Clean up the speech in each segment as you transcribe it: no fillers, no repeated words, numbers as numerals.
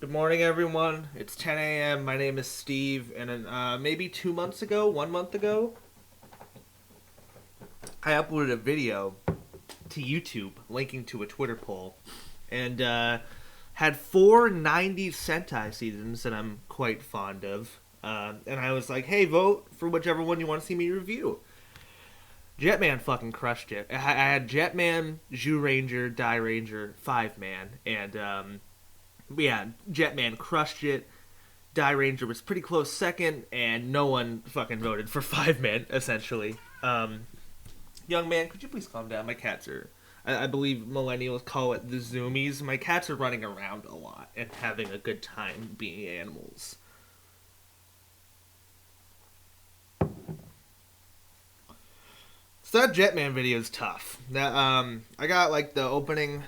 Good morning, everyone. It's 10 a.m. My name is Steve, and maybe 2 months ago, 1 month ago, I uploaded a video to YouTube linking to a Twitter poll, and had four '90s Sentai seasons that I'm quite fond of. And I was like, hey, vote for whichever one you want to see me review. Jetman fucking crushed it. I had Jetman, Zyuranger, Dairanger, Fiveman, and yeah, Jetman crushed it. Dynaman was pretty close second, and no one fucking voted for Fiveman, essentially. Young man, could you please calm down? My cats are, I believe millennials call it the zoomies. My cats are running around a lot and having a good time being animals. So that Jetman video is tough. That I got like the opening,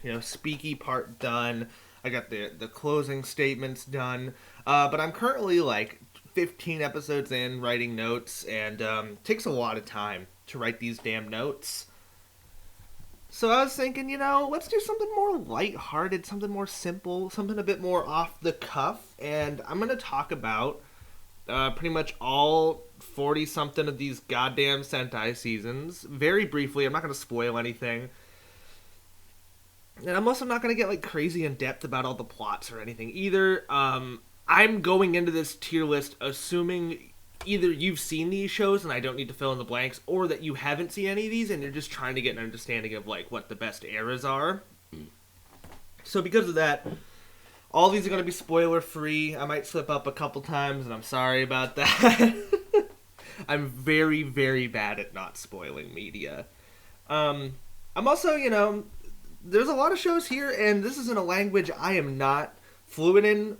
speaky part done. I got the closing statements done, but I'm currently like 15 episodes in, writing notes, and it takes a lot of time to write these damn notes. So I was thinking, let's do something more lighthearted, something more simple, something a bit more off the cuff, and I'm gonna talk about pretty much all 40-something of these goddamn Sentai seasons very briefly. I'm not gonna spoil anything. And I'm also not going to get like crazy in depth about all the plots or anything either. I'm going into this tier list assuming either you've seen these shows and I don't need to fill in the blanks, or that you haven't seen any of these and you're just trying to get an understanding of like what the best eras are. So because of that, all these are going to be spoiler free. I might slip up a couple times, and I'm sorry about that. I'm very, very bad at not spoiling media. I'm also, there's a lot of shows here, and this is in a language I am not fluent in,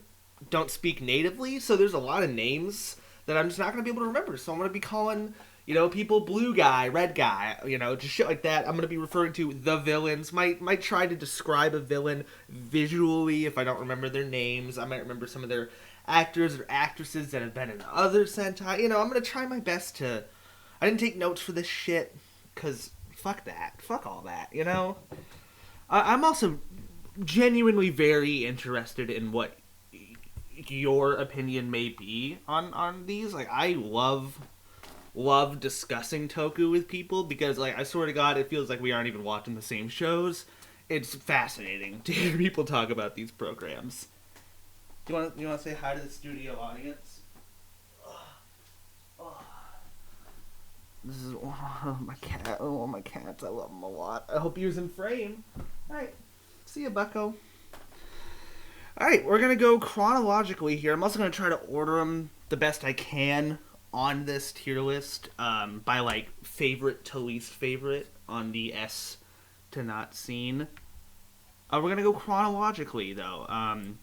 don't speak natively, so there's a lot of names that I'm just not going to be able to remember. So I'm going to be calling, people blue guy, red guy, just shit like that. I'm going to be referring to the villains. Might try to describe a villain visually if I don't remember their names. I might remember some of their actors or actresses that have been in other Sentai. I'm going to try my best to... I didn't take notes for this shit, because fuck that. Fuck all that, I'm also genuinely very interested in what your opinion may be on these. Like, I love discussing Toku with people because, like, I swear to God, it feels like we aren't even watching the same shows. It's fascinating to hear people talk about these programs. You want to say hi to the studio audience? This is my cat. Oh, my cats. I love them a lot. I hope he was in frame. Alright. See ya, bucko. Alright, we're going to go chronologically here. I'm also going to try to order them the best I can on this tier list by, like, favorite to least favorite on the S to not seen. We're going to go chronologically, though. I'm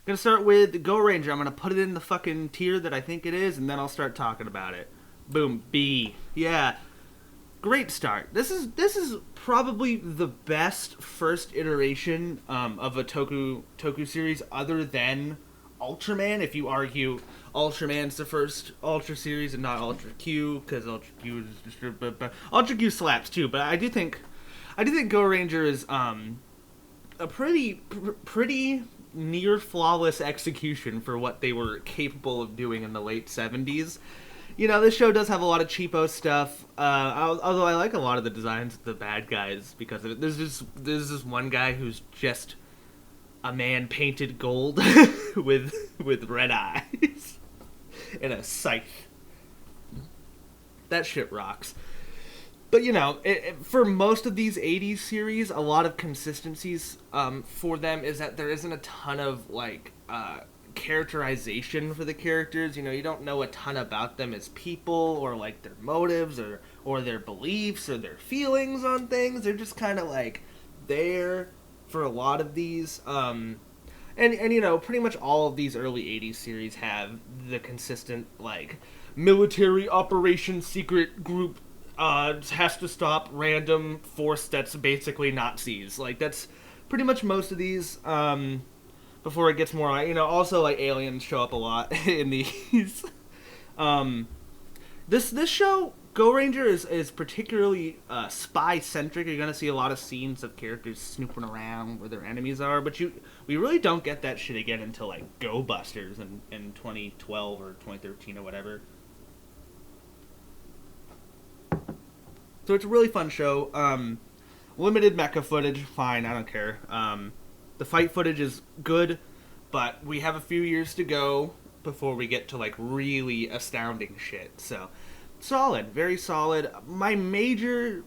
going to start with Gorenger. I'm going to put it in the fucking tier that I think it is, and then I'll start talking about it. Boom. B. Yeah. Great start. This is probably the best first iteration of a Toku series other than Ultraman. If you argue Ultraman's the first Ultra series and not Ultra Q, because Ultra Q is just... But Ultra Q slaps too. But I do think Gorenger is a pretty near flawless execution for what they were capable of doing in the late 70s. This show does have a lot of cheapo stuff, although I like a lot of the designs of the bad guys because of it. There's this one guy who's just a man painted gold with red eyes and a scythe. That shit rocks. But, for most of these 80s series, a lot of consistencies for them is that there isn't a ton of, like... characterization for the characters. You don't know a ton about them as people or like their motives or their beliefs or their feelings on things. They're just kind of like there for a lot of these and pretty much all of these early 80s series have the consistent like military operation secret group has to stop random force that's basically Nazis. Like that's pretty much most of these before it gets more, also, like, aliens show up a lot in these. This show Gorenger is particularly spy-centric. You're going to see a lot of scenes of characters snooping around where their enemies are, but we really don't get that shit again until, like, Go Busters in 2012 or 2013 or whatever. So it's a really fun show. Limited mecha footage, fine, I don't care. The fight footage is good, but we have a few years to go before we get to, like, really astounding shit. So, solid, very solid. My major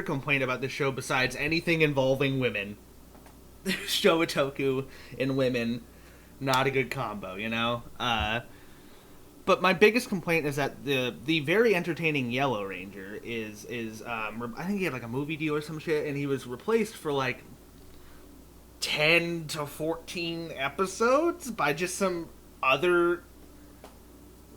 complaint about this show, besides anything involving women, Showa and women, not a good combo, you know? But my biggest complaint is that the very entertaining Yellow Ranger is I think he had like a movie deal or some shit, and he was replaced for like 10 to 14 episodes by just some other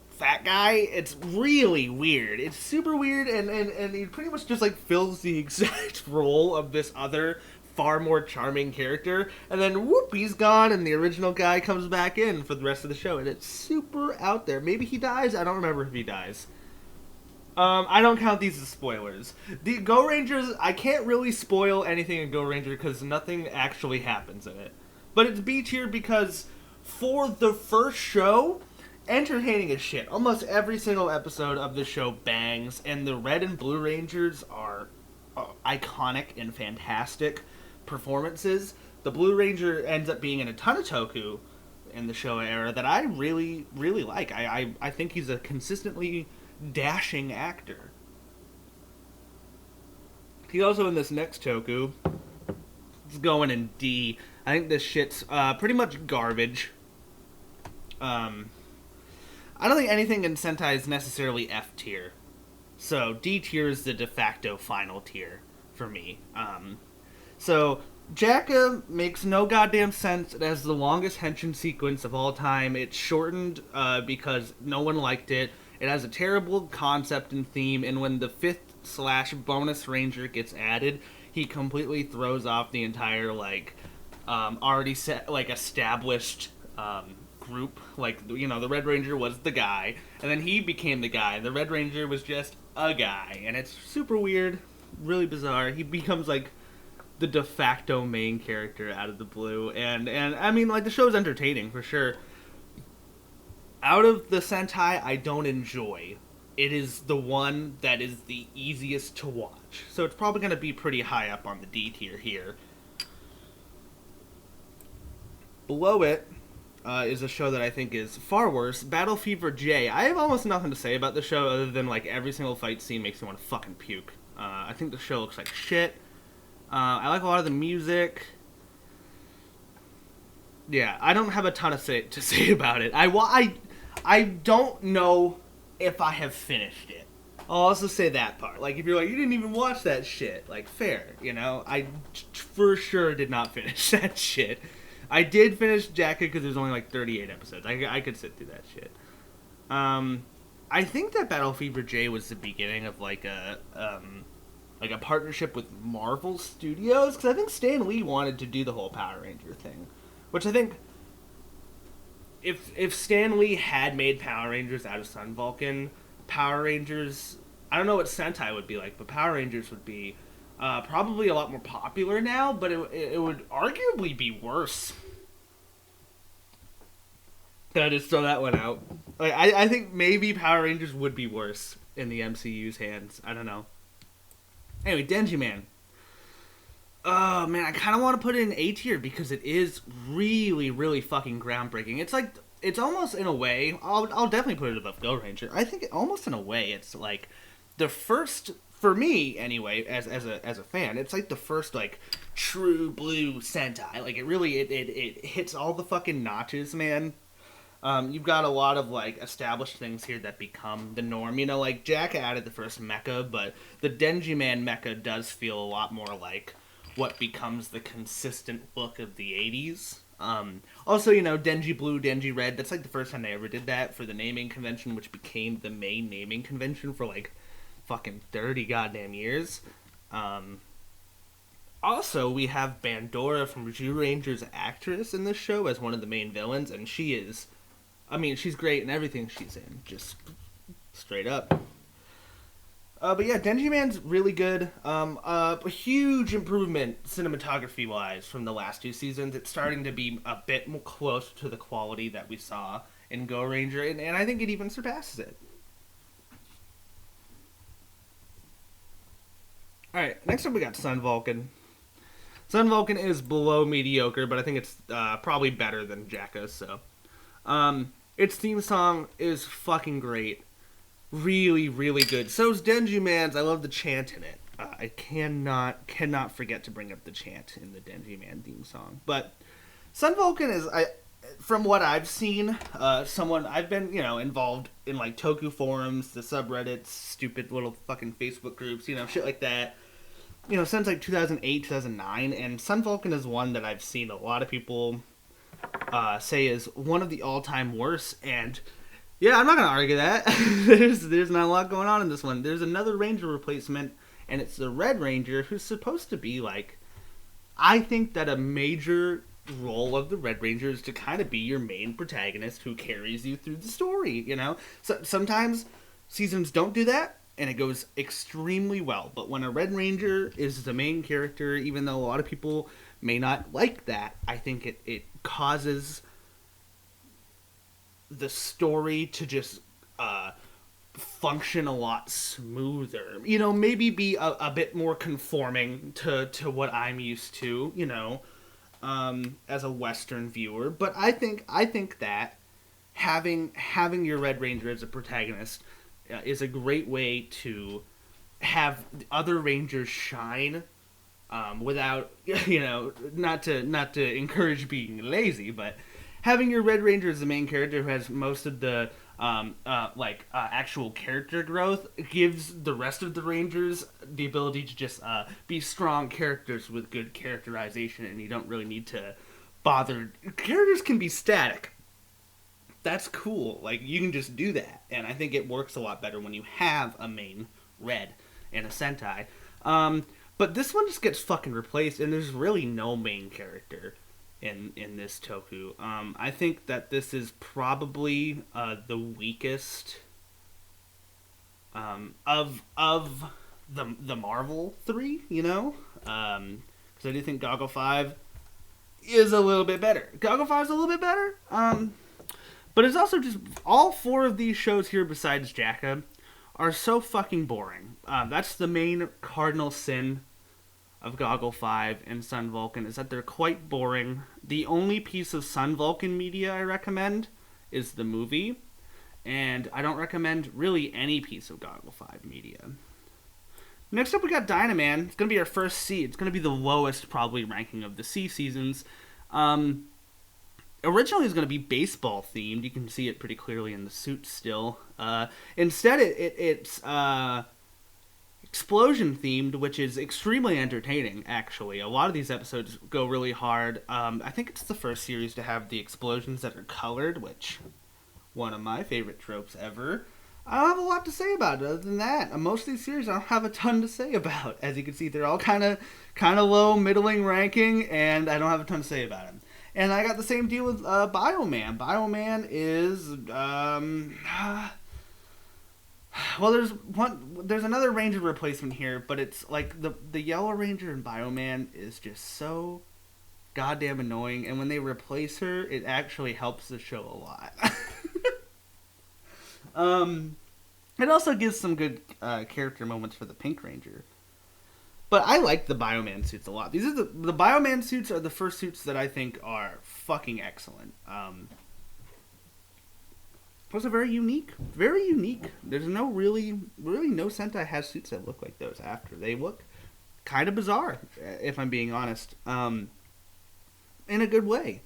fat guy. It's really weird. It's super weird, and he pretty much just like fills the exact role of this other far more charming character, and then whoop, he's gone, and the original guy comes back in for the rest of the show, and it's super out there. Maybe he dies. I don't remember if he dies. I don't count these as spoilers. The Gaorangers, I can't really spoil anything in Gorenger because nothing actually happens in it. But it's B tier because for the first show, entertaining as shit. Almost every single episode of the show bangs, and the Red and Blue Rangers are iconic and fantastic performances. The Blue Ranger ends up being in a ton of Toku in the Showa era that I really, really like. I think he's a consistently dashing actor. He's also in this next Toku. It's going in D. I think this shit's pretty much garbage. I don't think anything in Sentai is necessarily F tier. So D tier is the de facto final tier for me. So J.A.K.Q makes no goddamn sense. It has the longest henshin sequence of all time. It's shortened because no one liked it. It has a terrible concept and theme, and when the 5th/bonus ranger gets added, he completely throws off the entire already set established group. Like, you know, the Red Ranger was the guy, and then he became the guy. The Red Ranger was just a guy, and it's super weird, really bizarre. He becomes like the de facto main character out of the blue, and I mean, like, the show's entertaining for sure. Out of the Sentai I don't enjoy, it is the one that is the easiest to watch, so it's probably going to be pretty high up on the D tier here. Below it is a show that I think is far worse, Battle Fever J. I have almost nothing to say about the show other than, like, every single fight scene makes me want to fucking puke. I think the show looks like shit. I like a lot of the music. Yeah, I don't have a ton to say about it. I don't know if I have finished it. I'll also say that part. Like, if you're like, you didn't even watch that shit, like, fair, you know? I for sure did not finish that shit. I did finish J.A.K.Q because there's only like 38 episodes. I could sit through that shit. I think that Battle Fever J was the beginning of like a partnership with Marvel Studios, because I think Stan Lee wanted to do the whole Power Ranger thing, which I think if Stan Lee had made Power Rangers out of Sun Vulcan, Power Rangers, I don't know what Sentai would be like, but Power Rangers would be probably a lot more popular now, but it would arguably be worse. I just throw that one out. Like, I think maybe Power Rangers would be worse in the MCU's hands. I don't know. Anyway, Gingaman. Oh, man, I kind of want to put it in A tier because it is really, really fucking groundbreaking. It's like, it's almost in a way, I'll definitely put it above Gaoranger. I think almost in a way it's like the first, for me anyway, as a fan, it's like the first like true blue Sentai. Like, it really, it hits all the fucking notches, man. You've got a lot of, like, established things here that become the norm. You know, like, J.A.K.Q added the first mecha, but the Gingaman mecha does feel a lot more like what becomes the consistent look of the 80s. Also, you know, Denji Blue, Denji Red, that's, like, the first time they ever did that for the naming convention, which became the main naming convention for, like, fucking 30 goddamn years. Also, we have Bandora from Zyuranger's actress in this show as one of the main villains, and she is... I mean, she's great in everything she's in, just straight up. But yeah, Denjiman's really good. A huge improvement cinematography wise from the last two seasons. It's starting to be a bit more close to the quality that we saw in Gorenger, and I think it even surpasses it. All right, next up we got Sun Vulcan. Sun Vulcan is below mediocre, but I think it's probably better than J.A.K.Q. So, its theme song is fucking great. Really, really good. So's Denji Man's. I love the chant in it. I cannot forget to bring up the chant in the Denji Man theme song. But Sun Vulcan is, from what I've seen, someone I've been involved in like Toku forums, the subreddits, stupid little fucking Facebook groups, shit like that. Since like 2008, 2009, and Sun Vulcan is one that I've seen a lot of people say is one of the all-time worst, and yeah, I'm not gonna argue that. there's not a lot going on in this one. There's another Ranger replacement, and it's the Red Ranger, who's supposed to be like, I think that a major role of the Red Ranger is to kind of be your main protagonist who carries you through the story. So sometimes seasons don't do that, and it goes extremely well. But when a Red Ranger is the main character, even though a lot of people may not like that, I think it causes the story to just function a lot smoother. Maybe be a bit more conforming to what I'm used to, as a Western viewer. But I think that having your Red Ranger as a protagonist is a great way to have other Rangers shine without, not to encourage being lazy, but having your Red Ranger as the main character who has most of the actual character growth gives the rest of the Rangers the ability to just be strong characters with good characterization, and you don't really need to bother. Characters can be static. That's cool. Like, you can just do that, and I think it works a lot better when you have a main Red in a Sentai. But this one just gets fucking replaced, and there's really no main character in this Toku. I think that this is probably the weakest of the Marvel three, because I do think Goggle 5 is a little bit better. Goggle 5 is a little bit better, but it's also just all four of these shows here besides J.A.K.Q. are so fucking boring. That's the main cardinal sin of Goggle 5 and Sun Vulcan, is that they're quite boring. The only piece of Sun Vulcan media I recommend is the movie, and I don't recommend really any piece of Goggle 5 media. Next up, we got Dynaman. It's going to be our first C. It's going to be the lowest, probably, ranking of the C seasons. Originally, it was going to be baseball themed. You can see it pretty clearly in the suit still. Instead, it's explosion themed, which is extremely entertaining, actually. A lot of these episodes go really hard. I think it's the first series to have the explosions that are colored, which, one of my favorite tropes ever. I don't have a lot to say about it other than that. Most of these series I don't have a ton to say about. As you can see, they're all kind of low, middling ranking, and I don't have a ton to say about them. And I got the same deal with Bioman. Bioman is well, there's another Ranger replacement here, but it's like the Yellow Ranger in Bioman is just so goddamn annoying, and when they replace her, it actually helps the show a lot. It also gives some good character moments for the Pink Ranger. But I like the Bioman suits a lot. These are the Bioman suits are the first suits that I think are fucking excellent. Those are very unique. Very unique. There's no really no Sentai has suits that look like those after. They look kind of bizarre, if I'm being honest. In a good way.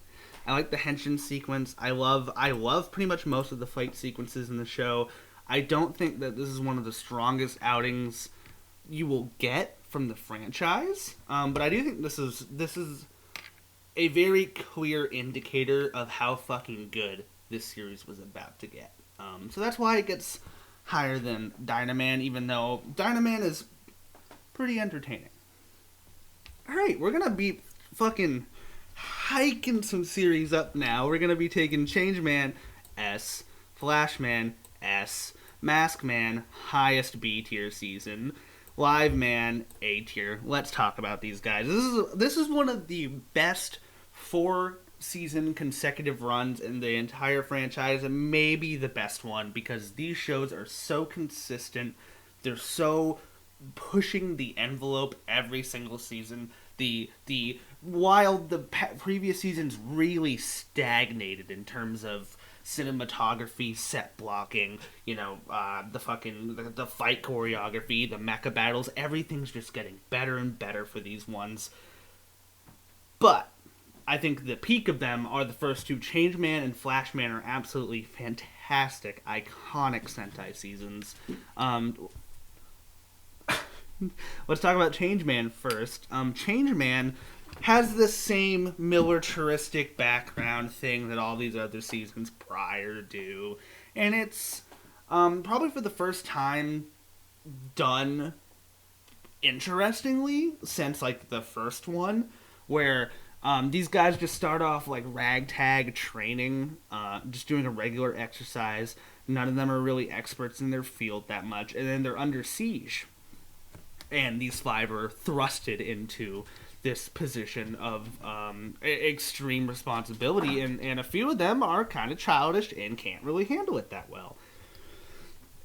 I like the henshin sequence. I love pretty much most of the fight sequences in the show. I don't think that this is one of the strongest outings you will get from the franchise, but I do think this is a very clear indicator of how fucking good this series was about to get. So that's why it gets higher than Dynaman, even though Dynaman is pretty entertaining. Alright, we're gonna be fucking hiking some series up now. We're gonna be taking Changeman S, Flashman S, Mask Man, highest B tier season. Live Man, A tier. Let's talk about these guys. This is one of the best 4-season consecutive runs in the entire franchise, and maybe the best one, because these shows are so consistent. They're so pushing the envelope every single season. While the previous seasons really stagnated in terms of cinematography, set blocking, the fight choreography, the mecha battles, everything's just getting better and better for these ones. But I think the peak of them are the first two. Changeman and Flashman are absolutely fantastic, iconic Sentai seasons. Let's talk about Changeman first. Changeman has the same militaristic background thing that all these other seasons prior do. And it's probably for the first time done interestingly since, like, the first one, where these guys just start off like ragtag training, just doing a regular exercise. None of them are really experts in their field that much, and then they're under siege. And these 5 are thrusted into this position of extreme responsibility, and a few of them are kind of childish and can't really handle it that well.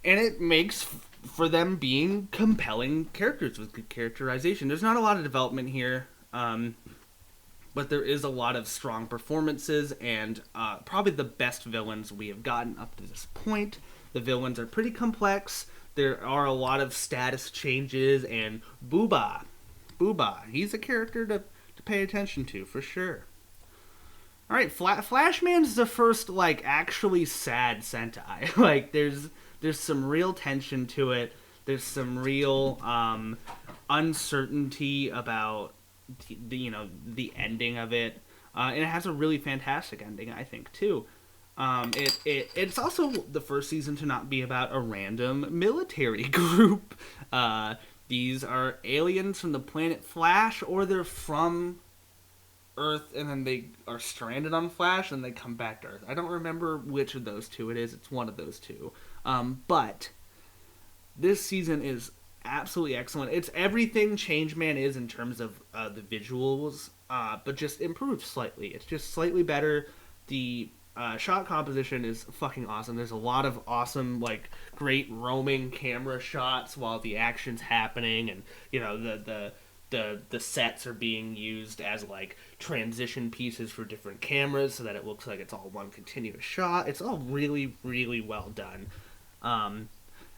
And it makes for them being compelling characters with good characterization. There's not a lot of development here, but there is a lot of strong performances, and probably the best villains we have gotten up to this point. The villains are pretty complex. There are a lot of status changes, and Booba, he's a character to pay attention to, for sure. Alright, Flashman's the first, like, actually sad Sentai. Like, there's some real tension to it. There's some real uncertainty about the ending of it. And it has a really fantastic ending, I think, too. It's also the first season to not be about a random military group. These are aliens from the planet Flash, or they're from Earth and then they are stranded on Flash and they come back to Earth. I don't remember which of those two it is. It's one of those two. But this season is absolutely excellent. It's everything Changeman is in terms of the visuals, but just improved slightly. It's just slightly better. The shot composition is fucking awesome. There's a lot of awesome, like, great roaming camera shots while the action's happening, and the sets are being used as, like, transition pieces for different cameras so that it looks like it's all one continuous shot. It's all really, really well done. And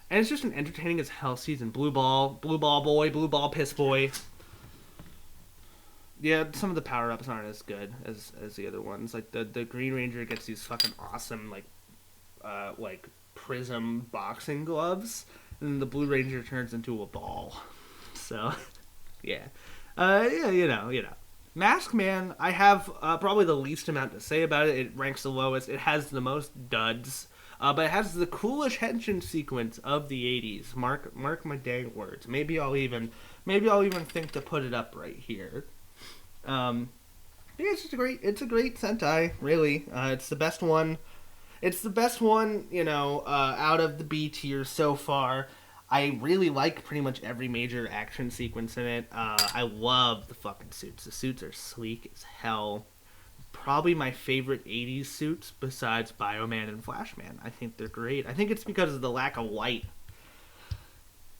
it's just an entertaining as hell season. Blue ball boy, blue ball piss boy. Yeah, some of the power-ups aren't as good as the other ones. Like, the Green Ranger gets these fucking awesome, like prism boxing gloves, and then the Blue Ranger turns into a ball. So, yeah. Mask Man, I have probably the least amount to say about it. It ranks the lowest. It has the most duds. But it has the coolest henshin sequence of the 80s. Mark my dang words. Maybe I'll even think to put it up right here. Yeah, it's a great Sentai, really. It's the best one. It's the best one, out of the B tier so far. I really like pretty much every major action sequence in it. I love the fucking suits. The suits are sleek as hell. Probably my favorite 80s suits besides Bioman and Flashman. I think they're great. I think it's because of the lack of white.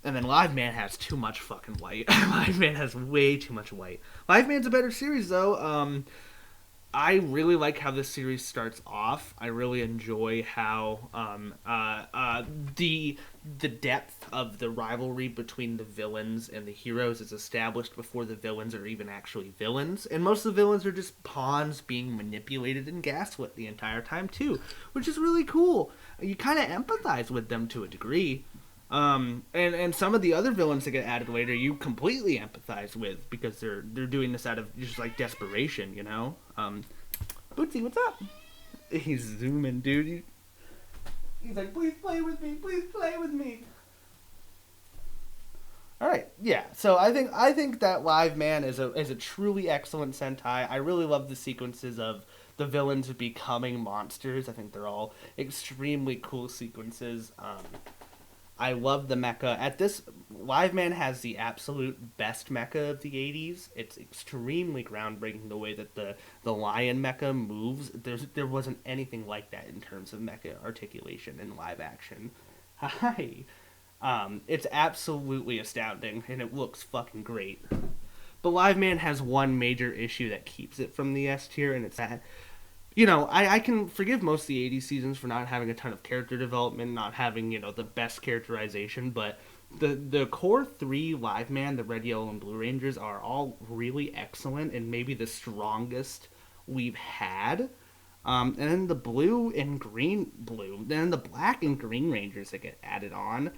And then Live Man has too much fucking white. Live Man has way too much white. Live Man's a better series, though. I really like how this series starts off. I really enjoy how the depth of the rivalry between the villains and the heroes is established before the villains are even actually villains. And most of the villains are just pawns being manipulated and gaslit the entire time, too. Which is really cool. You kind of empathize with them to a degree. And some of the other villains that get added later, you completely empathize with because they're doing this out of just, like, desperation, Bootsy, what's up? He's zooming, dude. He's like, please play with me. All right, yeah. So I think that Live Man is a truly excellent Sentai. I really love the sequences of the villains becoming monsters. I think they're all extremely cool sequences. I love the mecha. At this, Liveman has the absolute best mecha of the 80s. It's extremely groundbreaking the way that the lion mecha moves. There wasn't anything like that in terms of mecha articulation in live action. Hi. It's absolutely astounding, and it looks fucking great. But Liveman has one major issue that keeps it from the S tier, and it's that I can forgive most of the 80s seasons for not having a ton of character development, not having, the best characterization, but the core three Liveman, the Red, Yellow, and Blue Rangers, are all really excellent and maybe the strongest we've had. And then the then the black and green Rangers that get added on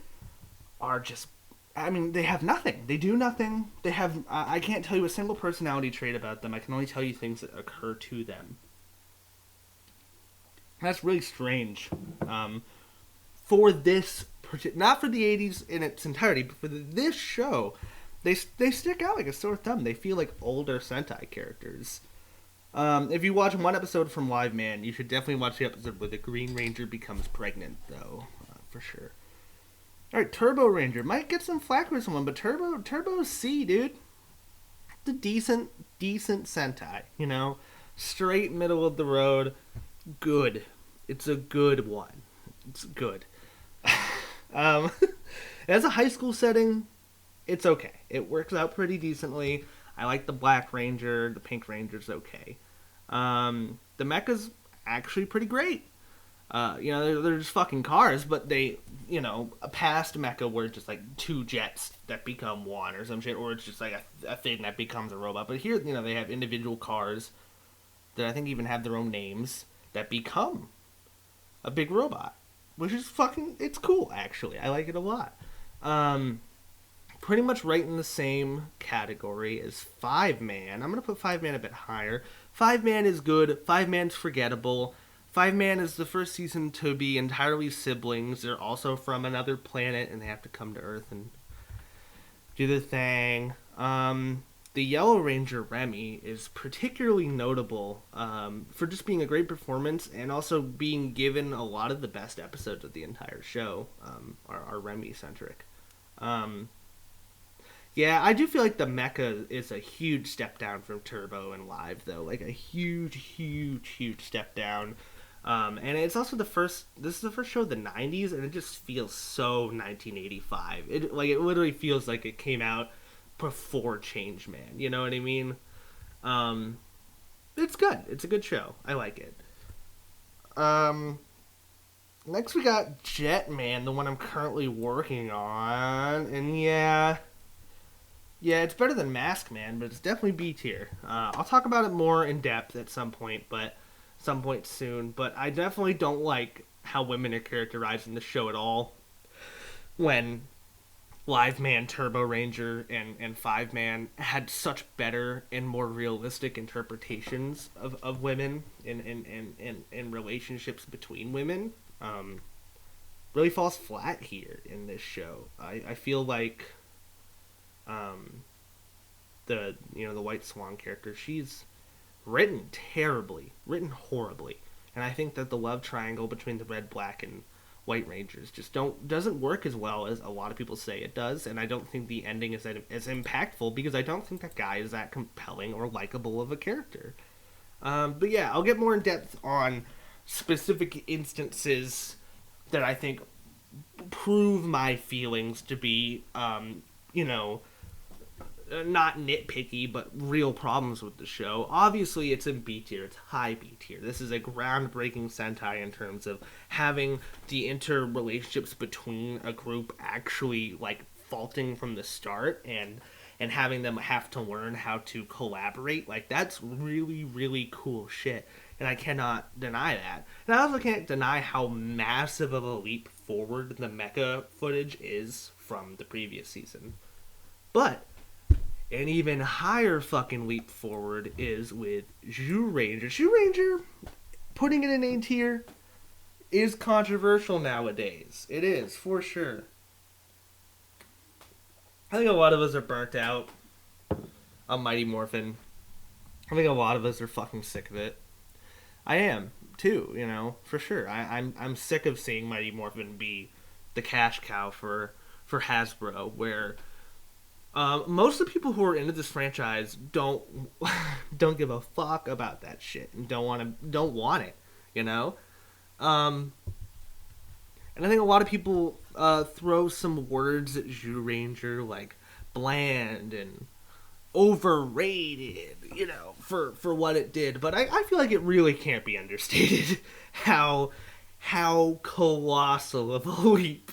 are just, I mean, they have nothing. They do nothing. They have, I can't tell you a single personality trait about them. I can only tell you things that occur to them. That's really strange. For this, not for the 80s in its entirety, but for this show, they stick out like a sore thumb. They feel like older Sentai characters. If you watch one episode from Liveman, you should definitely watch the episode where the Green Ranger becomes pregnant, though, for sure. All right, Turbo Ranger might get some flack for someone, but Turbo C, dude, it's a decent Sentai. Straight middle of the road. Good. It's a good one. It's good. As a high school setting, it's okay. It works out pretty decently. I like the Black Ranger. The Pink Ranger's okay. The mecha's actually pretty great. They're just fucking cars, but they, a past mecha where it's just like two jets that become one or some shit, or it's just like a thing that becomes a robot. But here, they have individual cars that I think even have their own names that become a big robot, which is it's cool, actually. I like it a lot. Pretty much right in the same category as Fiveman. I'm going to put Fiveman a bit higher. Fiveman is good. Fiveman's forgettable. Fiveman is the first season to be entirely siblings. They're also from another planet, and they have to come to Earth and do the thing. The Yellow Ranger, Remy, is particularly notable for just being a great performance and also being given a lot of the best episodes of the entire show are Remy-centric. Yeah, I do feel like the mecha is a huge step down from Turbo and Live, though. Like, a huge step down. And it's also this is the first show of the 90s, and it just feels so 1985. It literally feels like it came out before Changeman, you know what I mean? It's good. It's a good show. I like it. Next we got Jetman, the one I'm currently working on, and yeah, it's better than Maskman, but it's definitely B tier. I'll talk about it more in depth at some point soon, but I definitely don't like how women are characterized in the show at all. When Liveman, Turbo Ranger, and Fiveman had such better and more realistic interpretations of women and relationships between women. Really falls flat here in this show. I feel like the White Swan character, she's written terribly, horribly, and I think that the love triangle between the Red, Black, and White Rangers just doesn't work as well as a lot of people say it does, and I don't think the ending is as impactful because I don't think that guy is that compelling or likable of a character. But yeah, I'll get more in depth on specific instances that I think prove my feelings to be, not nitpicky, but real problems with the show. Obviously, it's in B tier. It's high B tier. This is a groundbreaking Sentai in terms of having the interrelationships between a group actually, faulting from the start and having them have to learn how to collaborate. That's really, really cool shit. And I cannot deny that. And I also can't deny how massive of a leap forward the mecha footage is from the previous season. But an even higher fucking leap forward is with Zyuranger. Zyuranger, putting it in A tier, is controversial nowadays. It is, for sure. I think a lot of us are burnt out on Mighty Morphin. I think a lot of us are fucking sick of it. I am, too, for sure. I'm sick of seeing Mighty Morphin be the cash cow for Hasbro, where most of the people who are into this franchise don't don't give a fuck about that shit and don't want it, you know. Um, and I think a lot of people throw some words at Zyuranger like bland and overrated, you know, for what it did. But I feel like it really can't be understated how colossal of a leap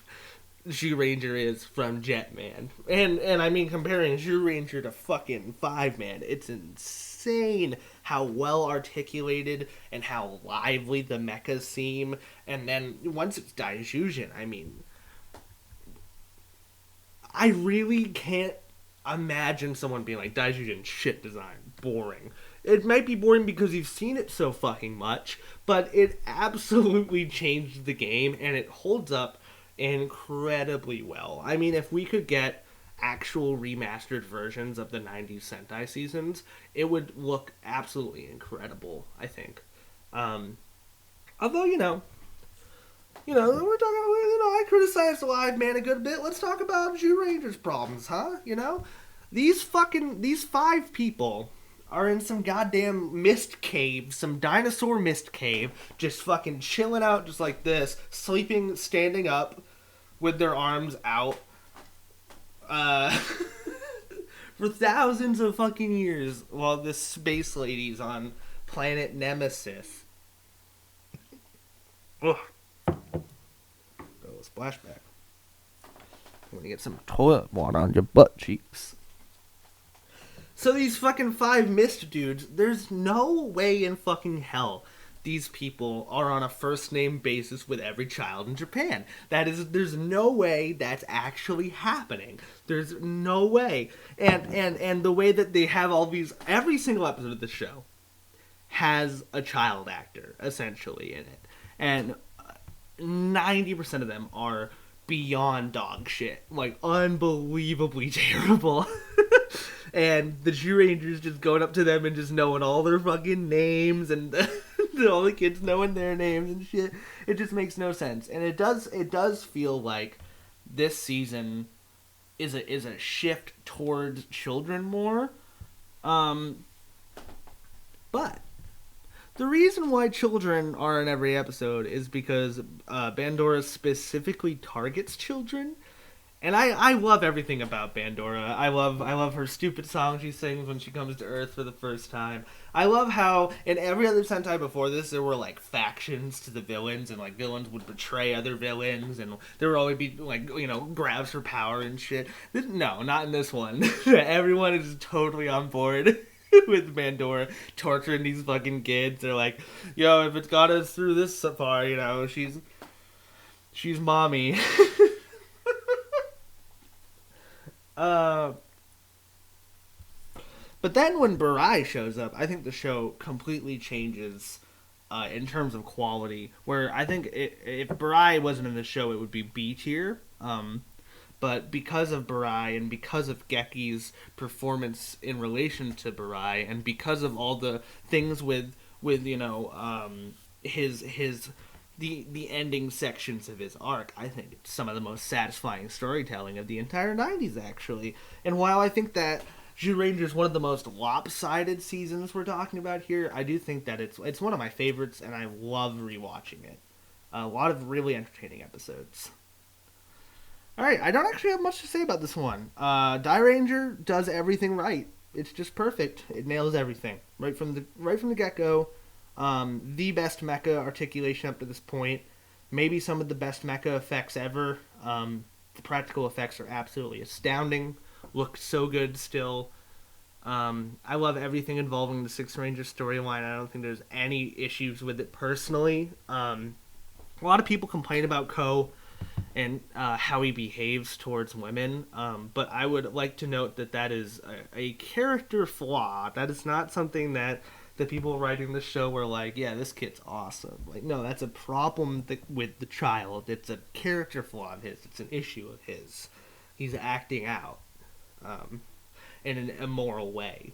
Zyuranger is from Jetman. And I mean, comparing Zyuranger to fucking Fiveman, it's insane how well articulated and how lively the mechas seem. And then once it's Daijujin, I mean, I really can't imagine someone being like, Daijujin shit design, boring. It might be boring because you've seen it so fucking much, but it absolutely changed the game and it holds up incredibly well. I mean, if we could get actual remastered versions of the 90s Sentai seasons, it would look absolutely incredible, I think. Although, we're talking, I criticized Fiveman a good bit. Let's talk about Zyuranger's problems, huh? These 5 people are in some goddamn mist cave, some dinosaur mist cave, just fucking chilling out just like this, sleeping, standing up, with their arms out, for thousands of fucking years, while this space lady's on planet Nemesis. Ugh. Splashback. I'm gonna get some toilet water on your butt cheeks. So these fucking 5 mist dudes, there's no way in fucking hell these people are on a first name basis with every child in Japan. There's no way that's actually happening. There's no way. And the way that they have all these, every single episode of the show has a child actor essentially in it. And 90% of them are beyond dog shit. Like, unbelievably terrible. And the Zyurangers just going up to them and just knowing all their fucking names and all the kids knowing their names and shit. It just makes no sense. And it does feel like this season is a shift towards children more. But the reason why children are in every episode is because Bandora specifically targets children. And I love everything about Bandora. I love her stupid song she sings when she comes to Earth for the first time. I love how in every other Sentai before this there were like factions to the villains, and like villains would betray other villains, and there would always be like, grabs for power and shit. No, not in this one. Everyone is totally on board with Bandora torturing these fucking kids. They're like, yo, if it's got us through this so far, she's mommy. But then when Barai shows up, I think the show completely changes in terms of quality. Where I think if Barai wasn't in the show, it would be B tier. But because of Barai and because of Geki's performance in relation to Barai, and because of all the things with his the ending sections of his arc, I think it's some of the most satisfying storytelling of the entire 90s, actually. And while I think that Zyuranger is one of the most lopsided seasons we're talking about here, I do think that it's one of my favorites, and I love rewatching it. A lot of really entertaining episodes. Alright, I don't actually have much to say about this one. Dairanger does everything right. It's just perfect. It nails everything. Right from the get-go. The best mecha articulation up to this point. Maybe some of the best mecha effects ever. The practical effects are absolutely astounding. Look so good still. I love everything involving the Six Ranger storyline. I don't think there's any issues with it personally. A lot of people complain about Ko and how he behaves towards women. But I would like to note that is a character flaw. That is not something that the people writing the show were like, yeah, this kid's awesome. Like, no, that's a problem with the child. It's a character flaw of his. It's an issue of his. He's acting out in an immoral way.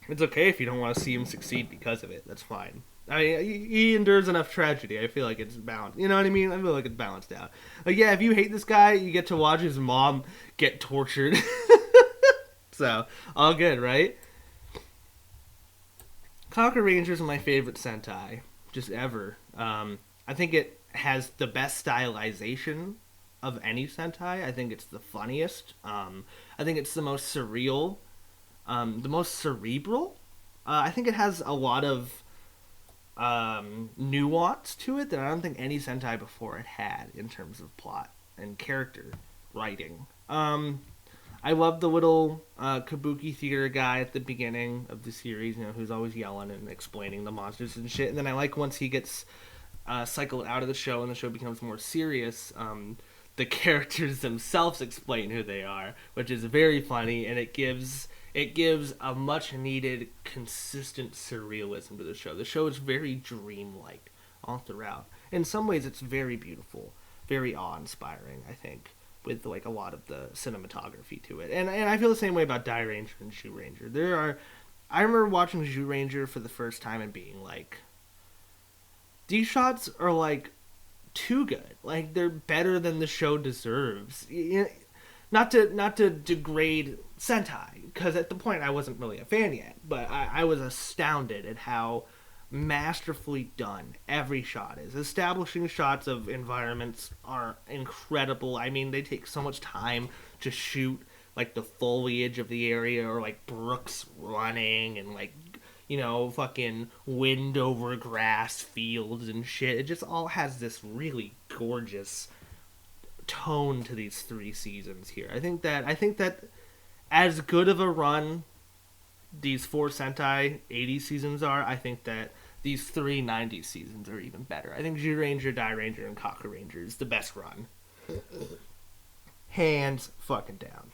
It's okay if you don't want to see him succeed because of it. That's fine. I mean, he endures enough tragedy. I feel like it's balanced. You know what I mean? I feel like it's balanced out. Like, yeah, if you hate this guy, you get to watch his mom get tortured. So, all good, right? Kakuranger is my favorite Sentai, just ever. I think it has the best stylization of any Sentai. I think it's the funniest. I think it's the most surreal, the most cerebral. I think it has a lot of nuance to it that I don't think any Sentai before it had in terms of plot and character writing. I love the little kabuki theater guy at the beginning of the series, who's always yelling and explaining the monsters and shit. And then I like once he gets cycled out of the show and the show becomes more serious, the characters themselves explain who they are, which is very funny, and it gives a much needed consistent surrealism to the show. The show is very dreamlike all throughout. In some ways, it's very beautiful, very awe-inspiring, I think, with like a lot of the cinematography to it. And I feel the same way about Dairanger and Zyuranger. I remember watching Zyuranger for the first time and being like, these shots are like too good. Like, they're better than the show deserves. Not to degrade Sentai, because at the point I wasn't really a fan yet, but I was astounded at how masterfully done every shot is. Establishing shots of environments are incredible. I mean, they take so much time to shoot like the foliage of the area, or like brooks running, and like, fucking wind over grass fields and shit. It just all has this really gorgeous tone to these 3 seasons here. I think that as good of a run these 4 Sentai 80 seasons are, I think that these 3 90 seasons are even better. I think Zyuranger, Dairanger, and Kakuranger is the best run. Hands fucking down.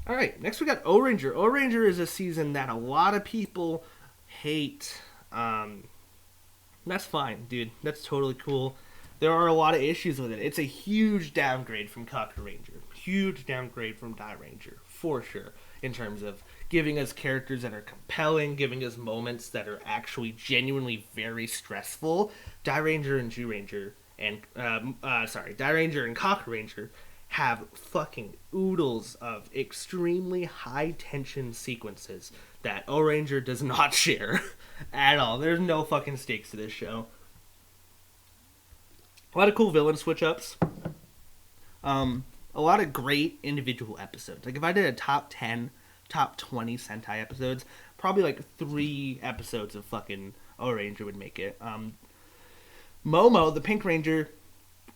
Alright, next we got Ohranger. Ohranger is a season that a lot of people hate. That's fine, dude. That's totally cool. There are a lot of issues with it. It's a huge downgrade from Kakuranger. Huge downgrade from Dynaman, for sure, in terms of giving us characters that are compelling, giving us moments that are actually genuinely very stressful. Dynaman and Zyuranger Dynaman and Kakuranger have fucking oodles of extremely high tension sequences that Ohranger does not share at all. There's no fucking stakes to this show. A lot of cool villain switch ups. A lot of great individual episodes. Like, if I did a top 10, top 20 Sentai episodes, probably like 3 episodes of fucking Ohranger would make it. Momo, the Pink Ranger,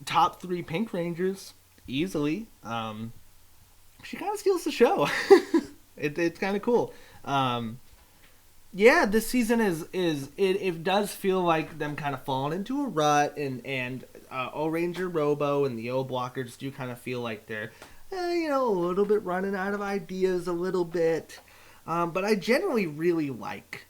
top 3 Pink Rangers, easily. She kind of steals the show. It's kind of cool. Yeah, this season it does feel like them kind of falling into a rut, and Ohranger Robo and the O Blockers do kind of feel like they're a little bit running out of ideas a little bit. But I generally really like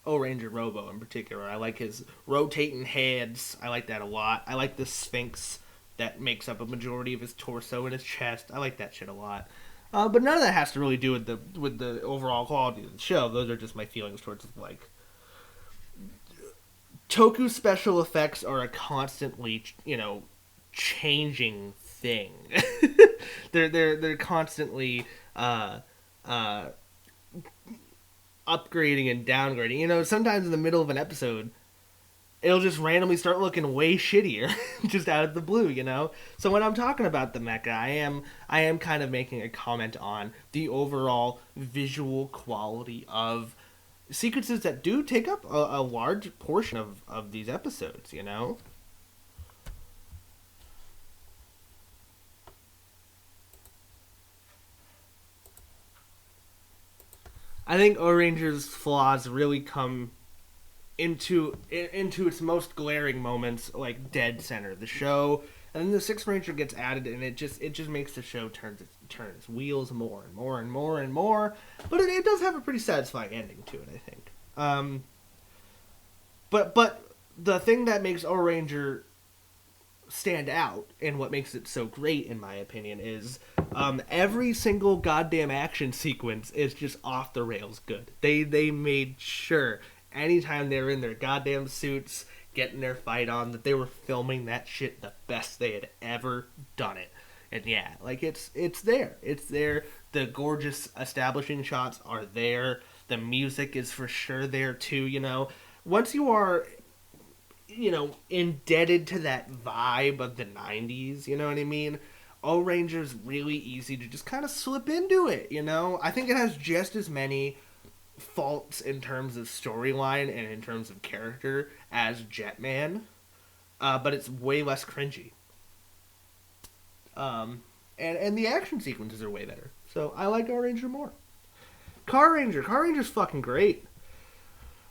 Ohranger Robo in particular. I like his rotating heads. I like that a lot. I like the Sphinx that makes up a majority of his torso and his chest. I like that shit a lot. But none of that has to really do with the overall quality of the show. Those are just my feelings towards, like, Toku special effects are a constantly, changing thing. they're constantly upgrading and downgrading. Sometimes in the middle of an episode, it'll just randomly start looking way shittier, just out of the blue, So when I'm talking about the mecha, I am kind of making a comment on the overall visual quality of sequences that do take up a large portion of these episodes, I think Ohranger's flaws really come into its most glaring moments, like dead center of the show, and then the Sixth Ranger gets added, and it just makes the show turn its wheels more and more and more and more. But it does have a pretty satisfying ending to it, I think. But the thing that makes Ohranger stand out, and what makes it so great, in my opinion, is Every single goddamn action sequence is just off the rails good. They made sure anytime they were in their goddamn suits getting their fight on that they were filming that shit the best they had ever done it. And yeah, like it's there. It's there. The gorgeous establishing shots are there. The music is for sure there too, you know. Once you are indebted to that vibe of the 90s, you know what I mean? Ohranger's really easy to just kind of slip into it, you know? I think it has just as many faults in terms of storyline and in terms of character as Jetman, but it's way less cringy. And the action sequences are way better. So I like Gorenger more. Car Ranger's fucking great.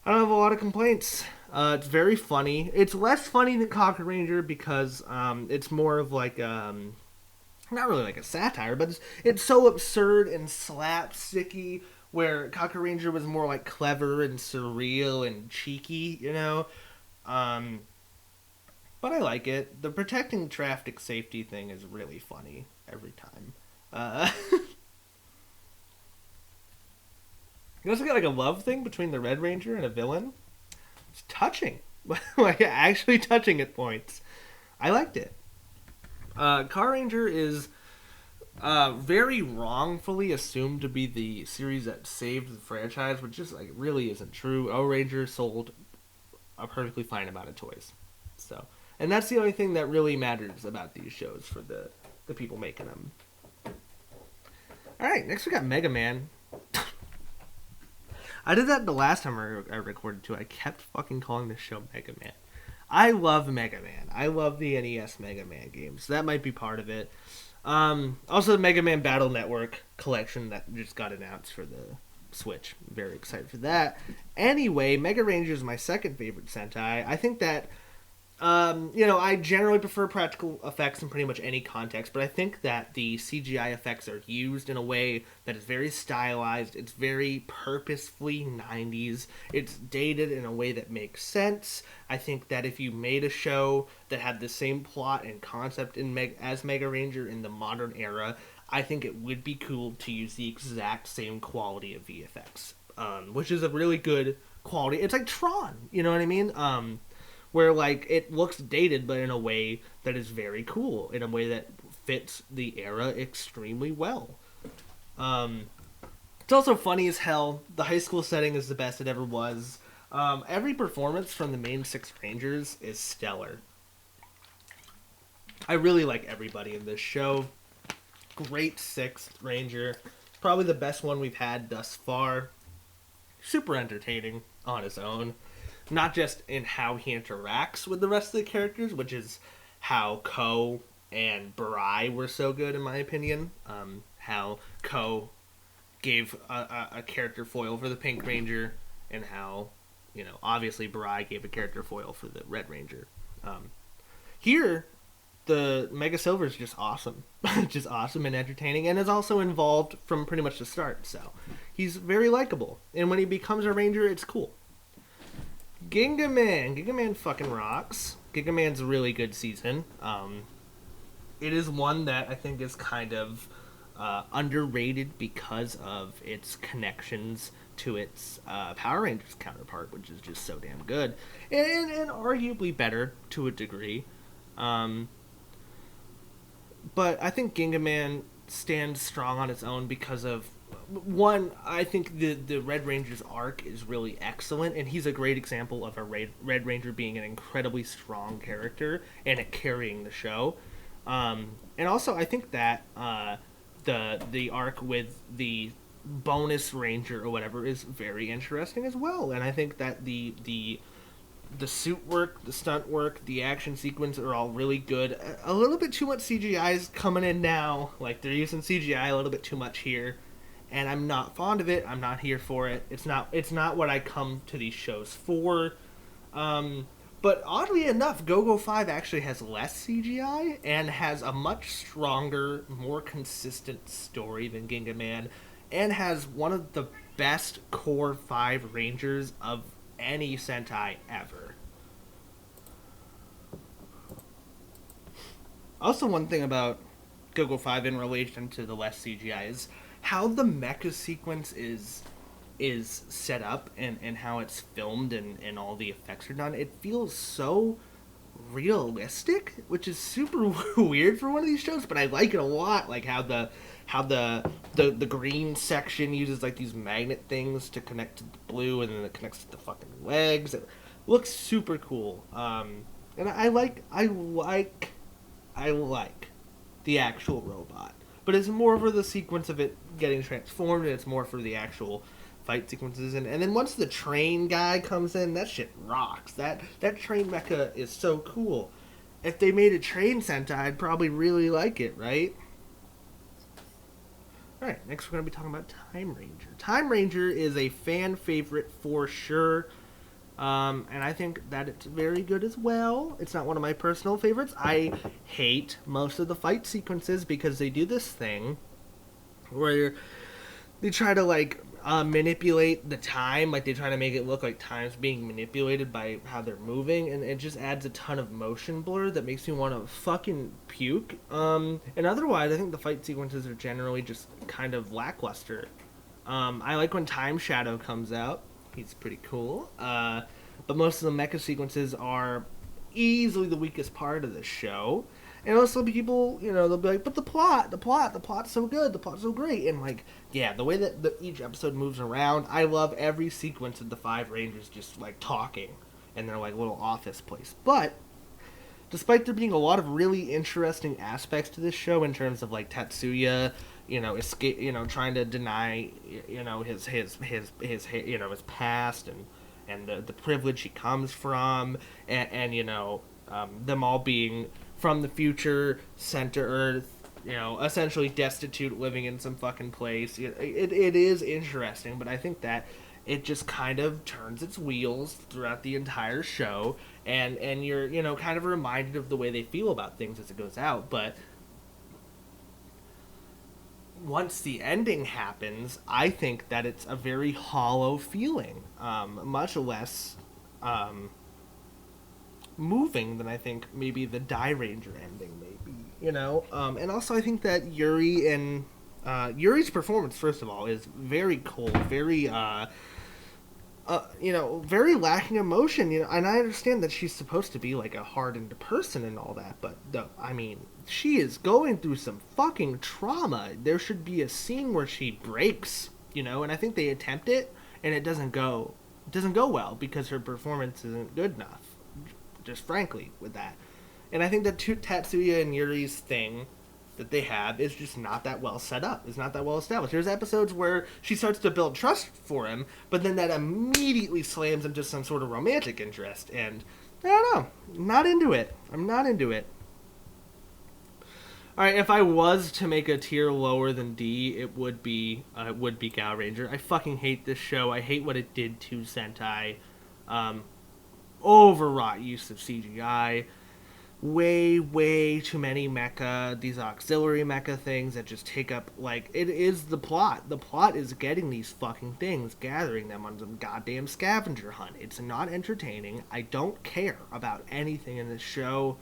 I don't have a lot of complaints. It's very funny. It's less funny than Kakuranger because it's more of like not really like a satire, but it's so absurd and slapsticky. Where Kakuranger was more like clever and surreal and cheeky, you know. But I like it. The protecting traffic safety thing is really funny every time. You also got like a love thing between the Red Ranger and a villain. It's touching. Like actually touching at points. I liked it. Gorenger is very wrongfully assumed to be the series that saved the franchise, which just like really isn't true. Ohranger sold a perfectly fine amount of toys. So, and that's the only thing that really matters about these shows for the people making them. All right, next we got Mega Man. I did that the last time I recorded too. I kept fucking calling this show Mega Man. I love Mega Man. I love the NES Mega Man games. So that might be part of it. Also, the Mega Man Battle Network collection that just got announced for the Switch. Very excited for that. Anyway, Mega Ranger is my second favorite Sentai. I think that I generally prefer practical effects in pretty much any context, but I think that the CGI effects are used in a way that is very stylized. It's very purposefully 90s. It's dated in a way that makes sense. I think that if you made a show that had the same plot and concept as Mega Ranger in the modern era, I think it would be cool to use the exact same quality of VFX, which is a really good quality. It's like Tron, you know what I mean? Where like it looks dated but in a way that is very cool, in a way that fits the era extremely well. It's also funny as hell. The high school setting is the best it ever was. Every performance from the main 6 Rangers is stellar. I really like everybody in this show. Great 6th Ranger. Probably the best one we've had thus far. Super entertaining on his own. Not just in how he interacts with the rest of the characters, which is how Ko and Barai were so good, in my opinion. How Ko gave a character foil for the Pink Ranger, and how, obviously Barai gave a character foil for the Red Ranger. Here, the Mega Silver is just awesome. Just awesome and entertaining, and is also involved from pretty much the start, so he's very likable. And when he becomes a Ranger, it's cool. Gingaman fucking rocks. Gingaman's a really good season. It is one that I think is kind of underrated because of its connections to its Power Rangers counterpart, which is just so damn good. And arguably better to a degree. But I think Gingaman stands strong on its own because of, one, I think the Red Ranger's arc is really excellent, and he's a great example of a Red Ranger being an incredibly strong character and it carrying the show. And also, I think that the arc with the bonus Ranger or whatever is very interesting as well. And I think that the suit work, the stunt work, the action sequence are all really good. A little bit too much CGI is coming in now. Like, they're using CGI a little bit too much here. And I'm not fond of it. I'm not here for it. It's not what I come to these shows for. But oddly enough, Go-Go 5 actually has less CGI and has a much stronger, more consistent story than Gingaman, and has one of the best core 5 Rangers of any Sentai ever. Also, one thing about Google 5 in relation to the less CGI is how the mecha sequence is set up and how it's filmed and all the effects are done. It feels so realistic, which is super weird for one of these shows, but I like it a lot. Like how the green section uses like these magnet things to connect to the blue, and then it connects to the fucking legs. It looks super cool. And I like the actual robot, but it's more for the sequence of it getting transformed, and it's more for the actual fight sequences. And then once the train guy comes in, that shit rocks. That train mecha is so cool. If they made a train Sentai, I'd probably really like it, right? Alright, next we're going to be talking about Timeranger. Timeranger is a fan favorite for sure. And I think that it's very good as well. It's not one of my personal favorites. I hate most of the fight sequences because they do this thing where they try to like manipulate the time. Like they try to make it look like time's being manipulated by how they're moving, and it just adds a ton of motion blur that makes me want to fucking puke. And otherwise, I think the fight sequences are generally just kind of lackluster. I like when Time Shadow comes out. He's pretty cool. But most of the mecha sequences are easily the weakest part of the show. And also people, they'll be like, but the plot's so good, the plot's so great. And like, yeah, the way that each episode moves around, I love every sequence of the Five Rangers just like talking in their like little office place. But despite there being a lot of really interesting aspects to this show in terms of like Tatsuya, escape, trying to deny, his past and the privilege he comes from, and them all being from the future, sent to Earth, essentially destitute, living in some fucking place. It is interesting, but I think that it just kind of turns its wheels throughout the entire show, and you're, kind of reminded of the way they feel about things as it goes out. But once the ending happens, I think that it's a very hollow feeling, much less moving than I think maybe the Dairanger ending may be, and also I think that Yuri's performance, first of all, is very cold, very very lacking emotion, and I understand that she's supposed to be like a hardened person and all that, but she is going through some fucking trauma. There should be a scene where she breaks, and I think they attempt it, and it doesn't go well because her performance isn't good enough, just frankly, with that. And I think that Tatsuya and Yuri's thing that they have is just not that well set up. It's not that well established. There's episodes where she starts to build trust for him, but then that immediately slams into some sort of romantic interest, and I don't know. Not into it. I'm not into it. Alright, if I was to make a tier lower than D, it would be Gaoranger. I fucking hate this show. I hate what it did to Sentai. Overwrought use of CGI. Way too many mecha, these auxiliary mecha things that just take up, like, it is the plot. The plot is getting these fucking things, gathering them on some goddamn scavenger hunt. It's not entertaining. I don't care about anything in this show.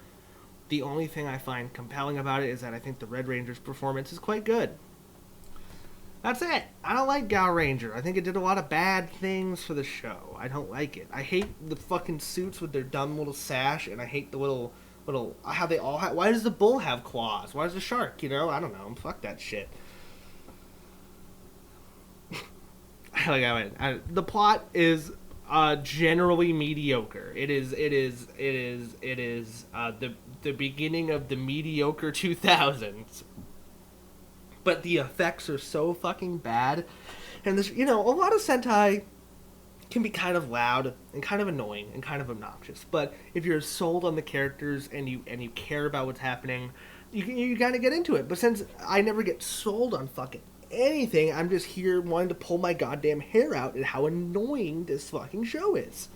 The only thing I find compelling about it is that I think the Red Ranger's performance is quite good. That's it. I don't like Gaoranger. I think it did a lot of bad things for the show. I don't like it. I hate the fucking suits with their dumb little sash, and I hate the little how they all have. Why does the bull have claws? Why does the shark? I don't know. Fuck that shit. The plot is generally mediocre. It is the beginning of the mediocre 2000s. But the effects are so fucking bad, and this, a lot of Sentai can be kind of loud and kind of annoying and kind of obnoxious. But if you're sold on the characters and you care about what's happening, you kind of get into it. But since I never get sold on fucking anything, I'm just here wanting to pull my goddamn hair out at how annoying this fucking show is.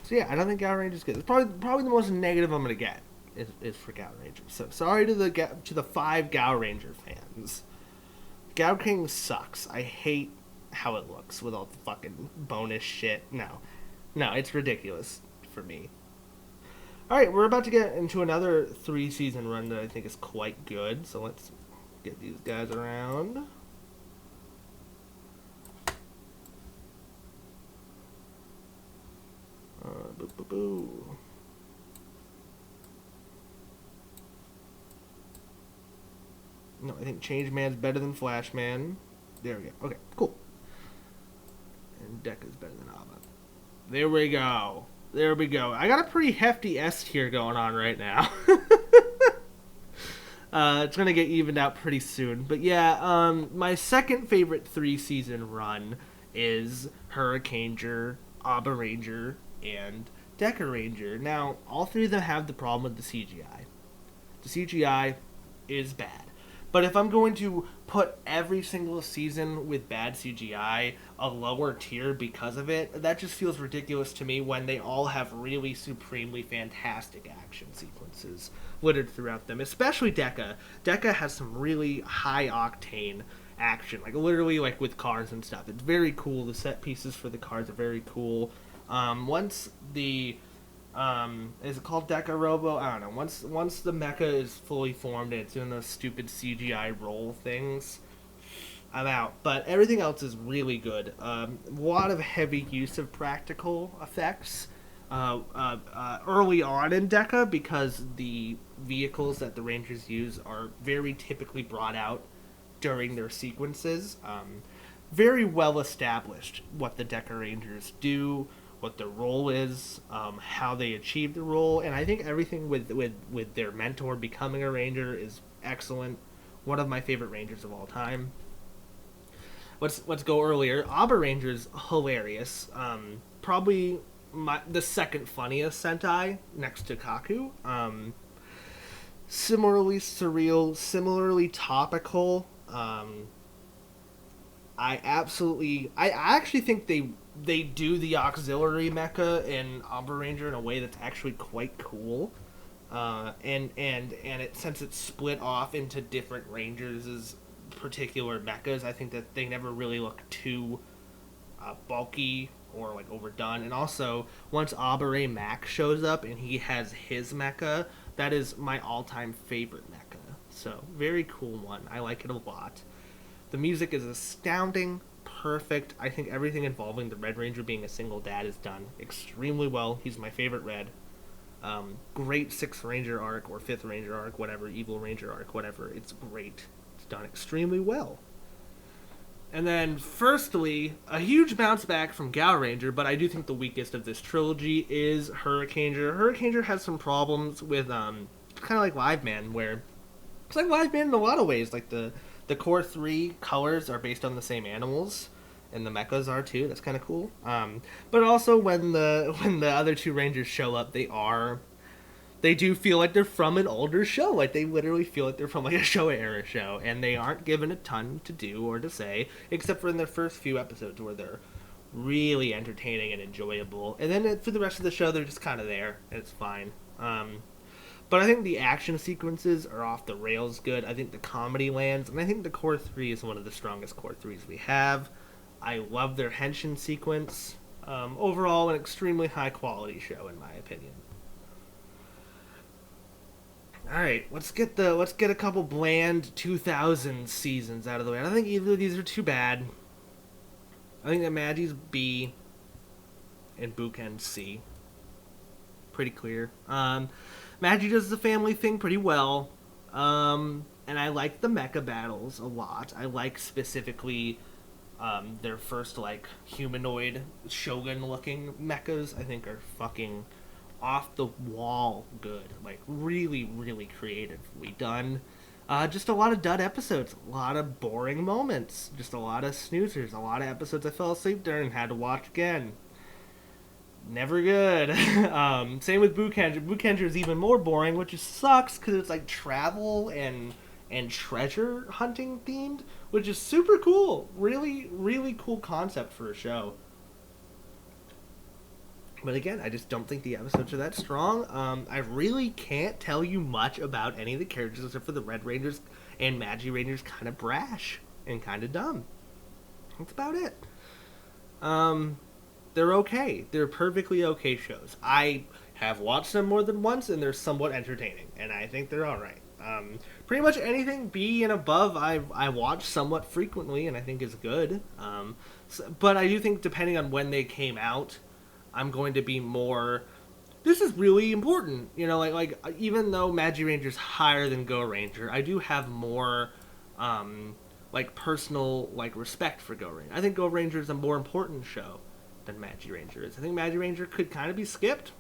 So yeah, I don't think Gaoranger is good. It's probably the most negative I'm gonna get is for Gaoranger. So sorry to the 5 Gaoranger fans. Gao King sucks. I hate how it looks with all the fucking bonus shit. No, it's ridiculous for me. All right, we're about to get into another 3-season run that I think is quite good. So let's get these guys around. Boo, boo, boo. No, I think Changeman's better than Flashman. There we go. Okay, cool. And Dekka's better than Abba. There we go. There we go. I got a pretty hefty S tier going on right now. It's going to get evened out pretty soon. But yeah, my second favorite 3-season run is Ohranger, Ohranger, and Gaoranger. Now, all three of them have the problem with the CGI. The CGI is bad. But if I'm going to put every single season with bad CGI a lower tier because of it, that just feels ridiculous to me when they all have really supremely fantastic action sequences littered throughout them, especially Dekka. Dekka has some really high-octane action, like literally like with cars and stuff. It's very cool. The set pieces for the cars are very cool. Once the... is it called Deca Robo? I don't know. Once the mecha is fully formed and it's doing those stupid CGI roll things, I'm out. But everything else is really good. A lot of heavy use of practical effects early on in Deca because the vehicles that the Rangers use are very typically brought out during their sequences. Very well established what the Deca Rangers do, what their role is, how they achieve the role, and I think everything with their mentor becoming a ranger is excellent. One of my favorite rangers of all time. Let's go earlier. Ohranger's hilarious. Probably the second funniest Sentai next to J.A.K.Q. Similarly surreal, similarly topical. I actually think they do the auxiliary mecha in Ohranger in a way that's actually quite cool, and it since it's split off into different rangers' particular mechas, I think that they never really look too bulky or like overdone. And also, once Obere Mac shows up and he has his mecha, that is my all-time favorite mecha. So very cool one. I like it a lot. The music is astounding. Perfect. I think everything involving the Red Ranger being a single dad is done extremely well. He's my favorite Red. Great 6th Ranger arc or 5th Ranger arc, whatever, Evil Ranger arc, whatever. It's great. It's done extremely well. And then, firstly, a huge bounce back from Gaoranger, but I do think the weakest of this trilogy is Ohranger. Ohranger has some problems with, kind of like Fiveman, where it's like Fiveman in a lot of ways. Like the core 3 colors are based on the same animals, and the mechas are too. That's kind of cool. But also when the other 2 Rangers show up, they do feel like they're from an older show. Like they literally feel like they're from like a Showa era show, and they aren't given a ton to do or to say, except for in their first few episodes where they're really entertaining and enjoyable. And then for the rest of the show, they're just kind of there, and it's fine. But I think the action sequences are off the rails good. I think the comedy lands, and I think the core 3 is one of the strongest core 3s we have. I love their henshin sequence. Overall, an extremely high quality show, in my opinion. All right, let's get a couple bland 2000 seasons out of the way. I don't think either of these are too bad. I think that Magi's B and Buken's C. Pretty clear. Magi does the family thing pretty well, and I like the mecha battles a lot. I like specifically their first like humanoid shogun-looking mechas. I think are fucking off the wall good, like really, really creatively done. Just a lot of dud episodes, a lot of boring moments, just a lot of snoozers, a lot of episodes I fell asleep during and had to watch again. Never good. Same with Bukenger. Bukenger is even more boring, which just sucks because it's like travel and treasure hunting themed, which is super cool. Really, really cool concept for a show. But again, I just don't think the episodes are that strong. I really can't tell you much about any of the characters except for the Red Rangers and Magi Rangers kind of brash and kind of dumb. That's about it. they're okay. They're perfectly okay shows. I have watched them more than once, and they're somewhat entertaining, and I think they're all right. Pretty much anything B and above, I watch somewhat frequently, and I think is good. But I do think depending on when they came out, I'm going to be more. This is really important, like even though Ranger's higher than Gorenger, I do have more, like personal respect for Gorenger. I think Gorenger is a more important show than Ranger is. I think Ranger could kind of be skipped,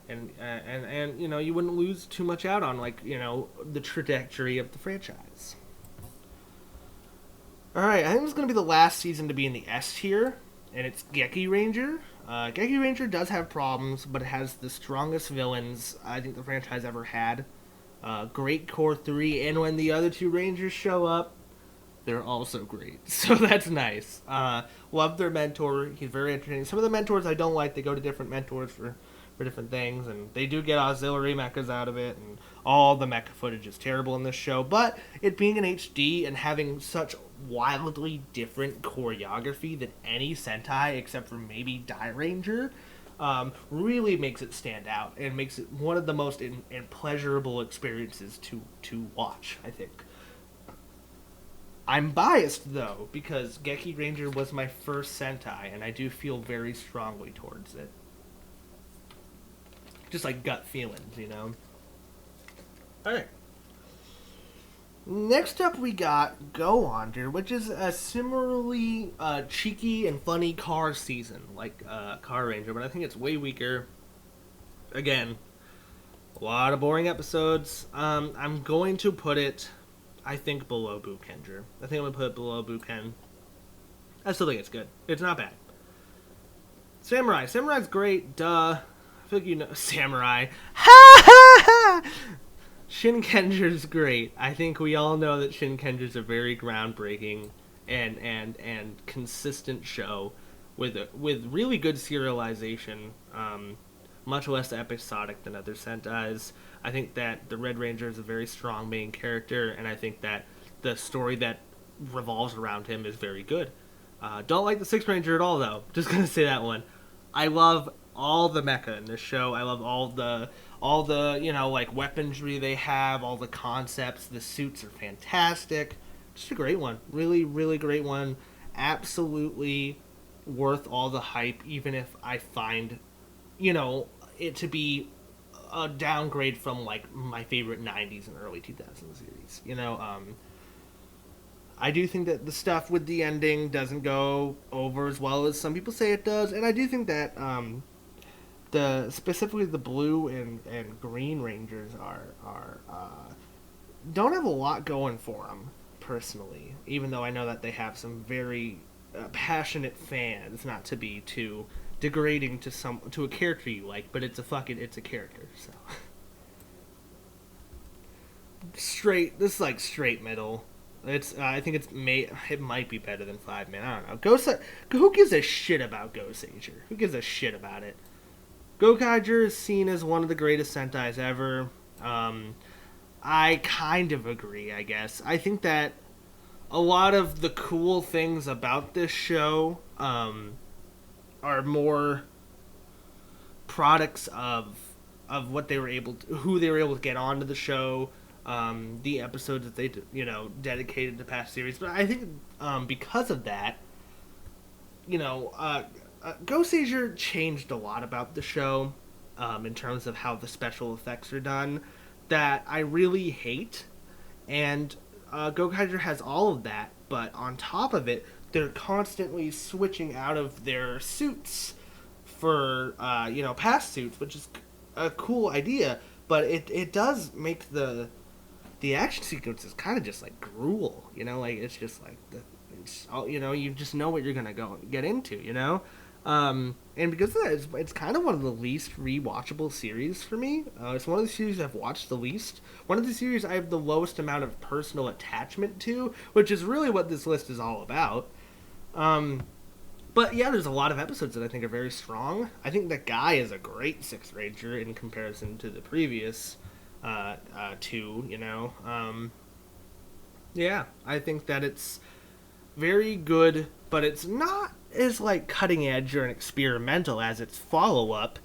and you wouldn't lose too much out on the trajectory of the franchise. All right, I think this is going to be the last season to be in the S tier, and it's Ranger. Ranger does have problems, but it has the strongest villains I think the franchise ever had. Great Core 3, and when the other two Rangers show up, they're also great. So that's nice. Love their mentor. He's very entertaining. Some of the mentors I don't like. They go to different mentors for different things, and they do get auxiliary mechas out of it, and all the mecha footage is terrible in this show. But it being an HD and having such wildly different choreography than any Sentai except for maybe Dynaman, really makes it stand out and makes it one of the most pleasurable experiences to watch, I think. I'm biased, though, because Ranger was my first Sentai, and I do feel very strongly towards it. Just like gut feelings, Alright. Next up, we got Gaoranger, which is a similarly cheeky and funny car season, like Kakuranger, but I think it's way weaker. Again, a lot of boring episodes. I'm going to put it, I think, below Bukenger. I think I'm going to put it below Buken. I still think it's good. It's not bad. Samurai. Samurai's great, duh. I feel like you know Samurai. Ha ha ha! Shinkenger's great. I think we all know that Shinkenger's a very groundbreaking and consistent show with really good serialization, much less episodic than other Sentais. I think that the Red Ranger is a very strong main character, and I think that the story that revolves around him is very good. Don't like the Sixth Ranger at all, though. Just gonna say that one. I love all the mecha in this show. I love all the weaponry they have, all the concepts. The suits are fantastic. Just a great one. Really, really great one. Absolutely worth all the hype, even if I find, it to be a downgrade from my favorite 90s and early 2000s series. I do think that the stuff with the ending doesn't go over as well as some people say it does, and I do think that specifically the blue and green Rangers are don't have a lot going for them personally. Even though I know that they have some very passionate fans, not to be too degrading to a character you like, but it's a character. So this is straight middle. It's I think it might be better than Fiveman. I don't know. Who gives a shit about Gorenger? Who gives a shit about it? Gorenger is seen as one of the greatest Sentais ever. I kind of agree, I guess. I think that a lot of the cool things about this show are more products of what they were who they were able to get onto the show, the episodes that they dedicated to past series. But I think because of that, Gorenger changed a lot about the show in terms of how the special effects are done that I really hate. And Gorenger has all of that, but on top of it, they're constantly switching out of their suits for past suits, which is a cool idea, but it does make the action sequences kind of just gruel, it's just you just know what you're gonna go get into, and because of that, it's kind of one of the least rewatchable series for me. It's one of the series I've watched the least. One of the series I have the lowest amount of personal attachment to, which is really what this list is all about. But yeah, there's a lot of episodes that I think are very strong. I think the guy is a great Sixth Ranger in comparison to the previous two, Yeah, I think that it's very good, but it's not as like cutting edge or experimental as its follow up,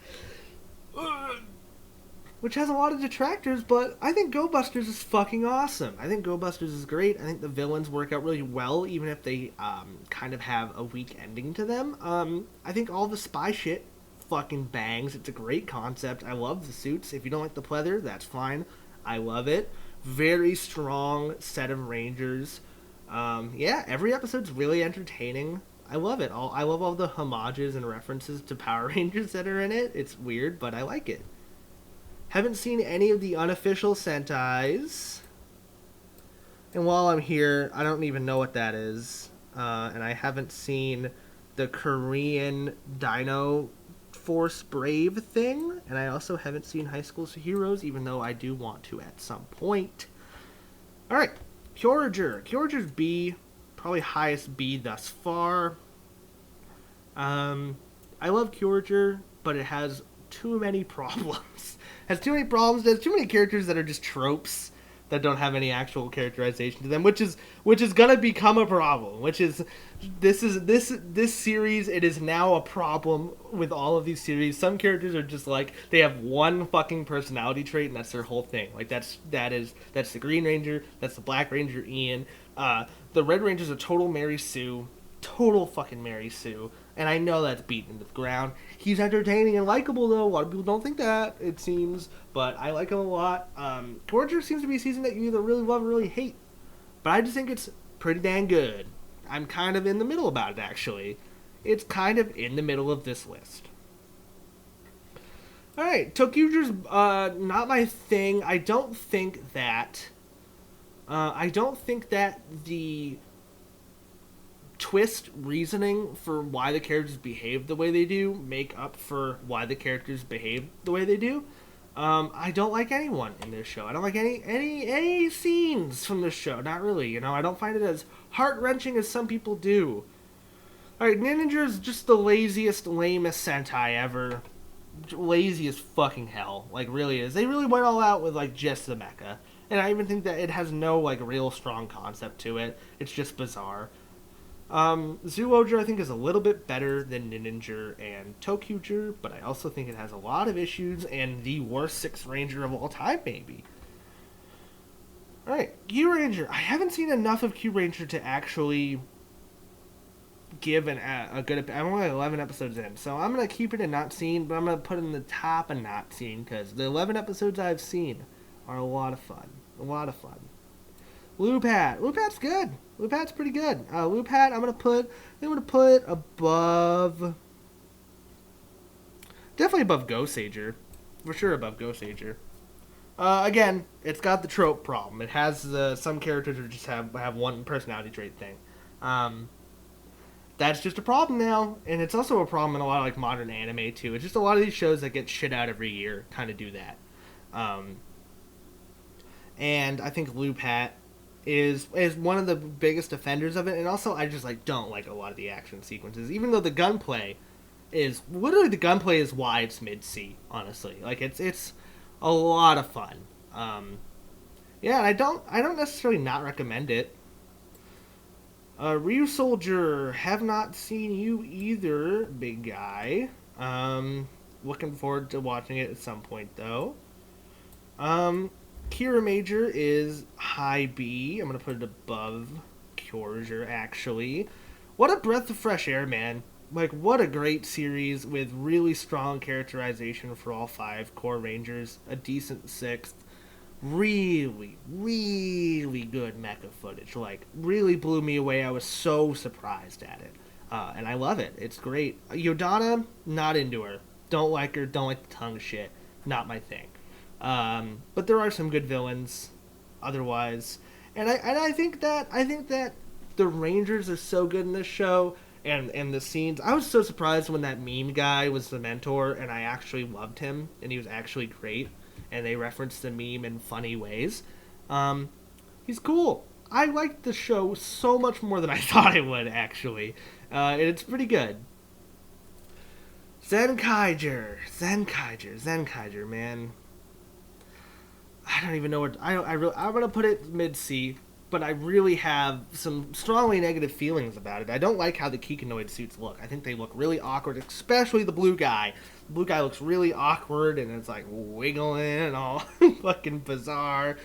which has a lot of detractors. But I think Go Busters is fucking awesome. I think Go Busters is great. I think the villains work out really well, even if they kind of have a weak ending to them. I think all the spy shit fucking bangs. It's a great concept. I love the suits. If you don't like the pleather, that's fine. I love it. Very strong set of Rangers. Yeah, every episode's really entertaining. I love it. I love all the homages and references to Power Rangers that are in it. It's weird, but I like it. Haven't seen any of the unofficial Sentais. And while I'm here, I don't even know what that is. And I haven't seen the Korean Dino Force Brave thing. And I also haven't seen High School Heroes, even though I do want to at some point. Alright, Gorenger. Gorenger's B. Probably highest B thus far. I love Gorenger, but it has too many problems. Has too many problems. There's too many characters that are just tropes that don't have any actual characterization to them, which is gonna become a problem. This series. It is now a problem with all of these series. Some characters are just like they have one fucking personality trait, and that's their whole thing. Like that's the Green Ranger, that's the Black Ranger Ian. The Red Ranger's a total Mary Sue, total fucking Mary Sue. And I know that's beaten into the ground. He's entertaining and likable, though. A lot of people don't think that, it seems. But I like him a lot. Gorenger seems to be a season that you either really love or really hate. But I just think it's pretty dang good. I'm kind of in the middle about it, actually. It's kind of in the middle of this list. Alright, Tokyuger's not my thing. I don't think that the twist reasoning for why the characters behave the way they do make up for why the characters behave the way they do. I don't like anyone in this show. I don't like any scenes from this show. Not really, I don't find it as heart-wrenching as some people do. Alright, Ninja is just the laziest, lamest Sentai ever. Lazy as fucking hell. Like, really is. They really went all out with, like, just the mecha. And I even think that it has no, like, real strong concept to it. It's just bizarre. Zyuranger I think is a little bit better than Ninja and Tokyuger, but I also think it has a lot of issues and the worst Sixth Ranger of all time, maybe. Alright, Q-Ranger. I haven't seen enough of Q-Ranger to actually give a good... I'm only 11 episodes in, so I'm going to keep it a not seen, but I'm going to put it in the top of not seen, because the 11 episodes I've seen are a lot of fun. A lot of fun. Lupat. Lupat's good. Lupat's pretty good. Lupat, I'm gonna put above, definitely above Gosager, for sure above Gosager. Again, it's got the trope problem. It has some characters that just have one personality trait thing. That's just a problem now, and it's also a problem in a lot of like modern anime too. It's just a lot of these shows that get shit out every year kind of do that. And I think Lupat is one of the biggest offenders of it, and also I just like don't like a lot of the action sequences, even though the gunplay is why it's mid C, honestly. Like it's a lot of fun. Yeah, and I don't necessarily not recommend it. Ryu Soldier, have not seen you either, big guy. Looking forward to watching it at some point though. Kira Major is high B. I'm going to put it above Gorenger, actually. What a breath of fresh air, man. Like, what a great series with really strong characterization for all 5 core Rangers. A decent 6th. Really, really good mecha footage. Like, really blew me away. I was so surprised at it. And I love it. It's great. Yodana, not into her. Don't like her. Don't like the tongue shit. Not my thing. But there are some good villains otherwise, and I think that the Rangers are so good in this show, and the scenes. I was so surprised when that meme guy was the mentor, and I actually loved him, and he was actually great, and they referenced the meme in funny ways. He's cool. I liked the show so much more than I thought I would, actually. And it's pretty good. Zyuranger, man. I don't even know what I'm gonna put it mid C. but I really have some strongly negative feelings about it. I don't like how the Kikinoid suits look. I think they look really awkward, especially the blue guy. The blue guy looks really awkward, and it's like wiggling and all fucking bizarre.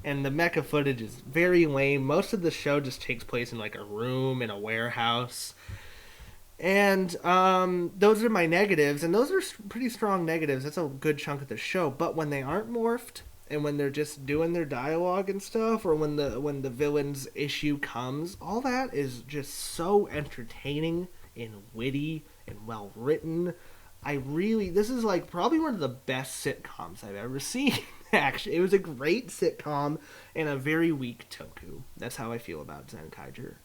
And the mecha footage is very lame. Most of the show just takes place in like a room in a warehouse. And those are my negatives, and those are pretty strong negatives. That's a good chunk of the show. But when they aren't morphed, and when they're just doing their dialogue and stuff, or when the villain's issue comes, all that is just so entertaining and witty and well written. This is like probably one of the best sitcoms I've ever seen. Actually, it was a great sitcom and a very weak toku. That's how I feel about Zenkaiger.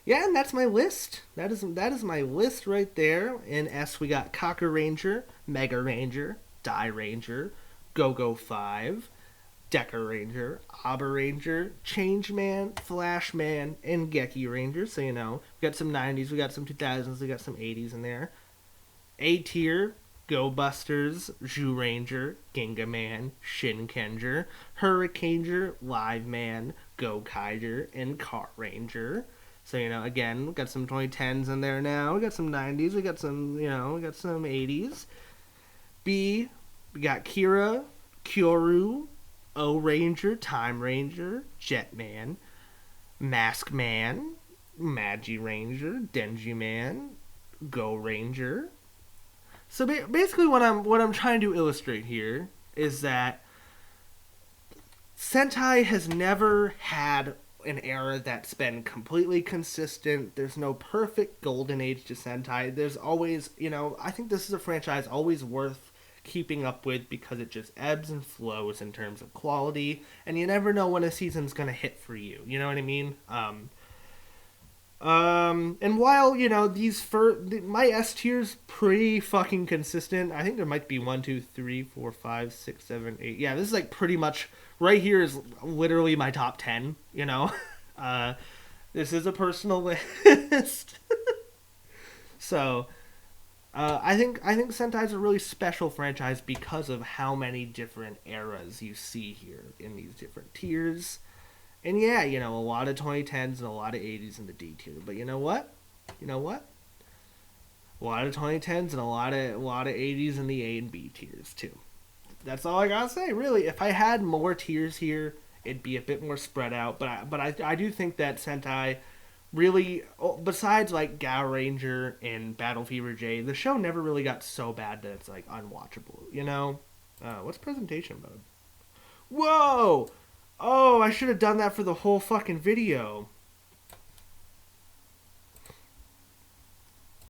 Yeah, and that's my list. That is my list right there. In S, we got Kakuranger, Mega Ranger, Dairanger, Go-Go 5, Decoranger, Ohranger, Changeman, Flashman, and Gekiranger. So, we got some 90s, we got some 2000s, we got some 80s in there. A tier, Go Busters, Zyuranger, Gingaman, Shinkenger, Hurricaneger, Live Man, Go Kaiger, and Car Ranger. So, again, we got some 2010s in there now. We got some 90s. We got some, we got some 80s. B, we got Kira, Kyoru, Ohranger, Timeranger, Jetman, Maskman, Magiranger, Denjiman, Gorenger. So basically what I'm trying to illustrate here is that Sentai has never had an era that's been completely consistent. There's no perfect golden age to Sentai. There's always, I think this is a franchise always worth keeping up with because it just ebbs and flows in terms of quality, and you never know when a season's gonna hit for you. You know what I mean? And while, my S tier's pretty fucking consistent, I think there might be 1, 2, 3, 4, 5, 6, 7, 8. Yeah, this is like pretty much right here is literally my top 10, this is a personal list. So, I think Sentai's a really special franchise because of how many different eras you see here in these different tiers. And yeah, a lot of 2010s and a lot of 80s in the D tier. But you know what? A lot of 2010s and a lot of 80s in the A and B tiers too. That's all I gotta say, really. If I had more tiers here, it'd be a bit more spread out. But I do think that Sentai really, besides like Gaoranger and Battle Fever J, the show never really got so bad that it's like unwatchable. What's presentation mode? Whoa! Oh, I should have done that for the whole fucking video.